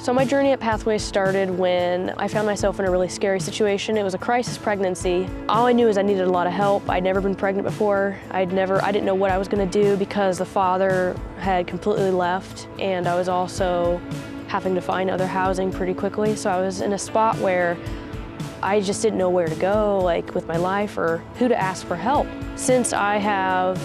So my journey at Pathways started when I found myself in a really scary situation. It was a crisis pregnancy. All I knew is I needed a lot of help. I'd never been pregnant before. I didn't know what I was going to do because the father had completely left, and I was also having to find other housing pretty quickly. So I was in a spot where I just didn't know where to go, like with my life, or who to ask for help. Since I have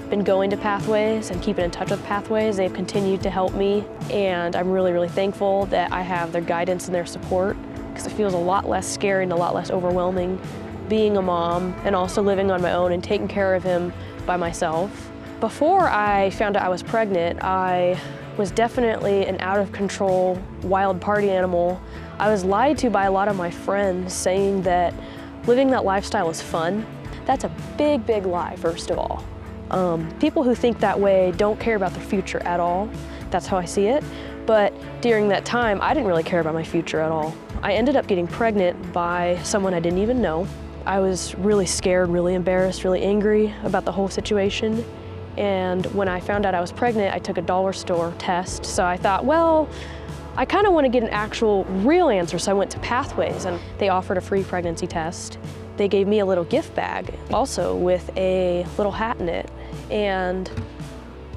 been going to Pathways and keeping in touch with Pathways, they've continued to help me, and I'm really, really thankful that I have their guidance and their support, because it feels a lot less scary and a lot less overwhelming being a mom and also living on my own and taking care of him by myself. Before I found out I was pregnant, I was definitely an out-of-control wild party animal. I was lied to by a lot of my friends saying that living that lifestyle is fun. That's a big, big lie, first of all. People who think that way don't care about their future at all. That's how I see it. But during that time, I didn't really care about my future at all. I ended up getting pregnant by someone I didn't even know. I was really scared, really embarrassed, really angry about the whole situation. And when I found out I was pregnant, I took a dollar store test. So I thought, well, I kind of want to get an actual real answer. So I went to Pathways, and they offered a free pregnancy test. They gave me a little gift bag also with a little hat in it. And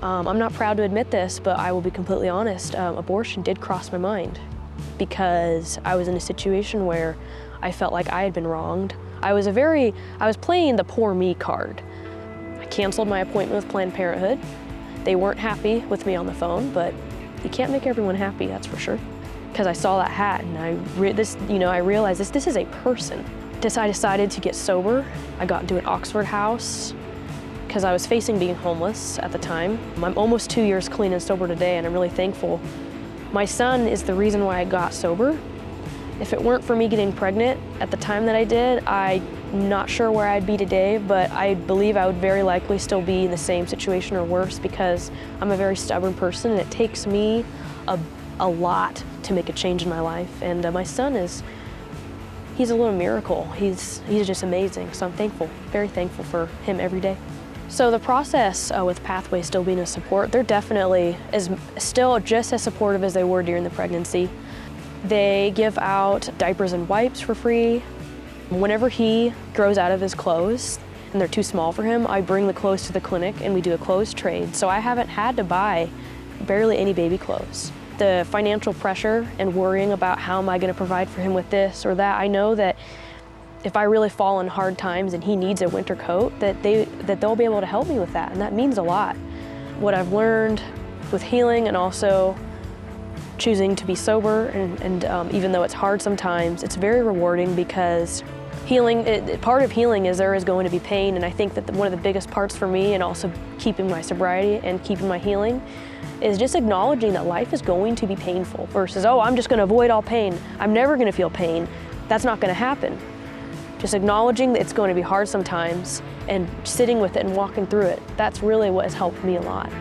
I'm not proud to admit this, but I will be completely honest, abortion did cross my mind because I was in a situation where I felt like I had been wronged. I was playing the poor me card. I canceled my appointment with Planned Parenthood. They weren't happy with me on the phone, but you can't make everyone happy, that's for sure. Because I saw that hat and I realized this is a person. I decided to get sober. I got into an Oxford house because I was facing being homeless at the time. I'm almost 2 years clean and sober today, and I'm really thankful. My son is the reason why I got sober. If it weren't for me getting pregnant at the time that I did, I'm not sure where I'd be today, but I believe I would very likely still be in the same situation or worse because I'm a very stubborn person, and it takes me a lot to make a change in my life. And my son he's a little miracle. He's just amazing, so I'm thankful, very thankful for him every day. So the process with Pathways still being a support, they're definitely still just as supportive as they were during the pregnancy. They give out diapers and wipes for free. Whenever he grows out of his clothes and they're too small for him, I bring the clothes to the clinic and we do a clothes trade. So I haven't had to buy barely any baby clothes. The financial pressure and worrying about how am I going to provide for him with this or that, I know that if I really fall in hard times and he needs a winter coat, that they'll be able to help me with that, and that means a lot. What I've learned with healing and also choosing to be sober, and even though it's hard sometimes, it's very rewarding because part of healing is there is going to be pain, and I think that one of the biggest parts for me and also keeping my sobriety and keeping my healing is just acknowledging that life is going to be painful versus, oh, I'm just going to avoid all pain. I'm never going to feel pain. That's not going to happen. Just acknowledging that it's going to be hard sometimes and sitting with it and walking through it. That's really what has helped me a lot.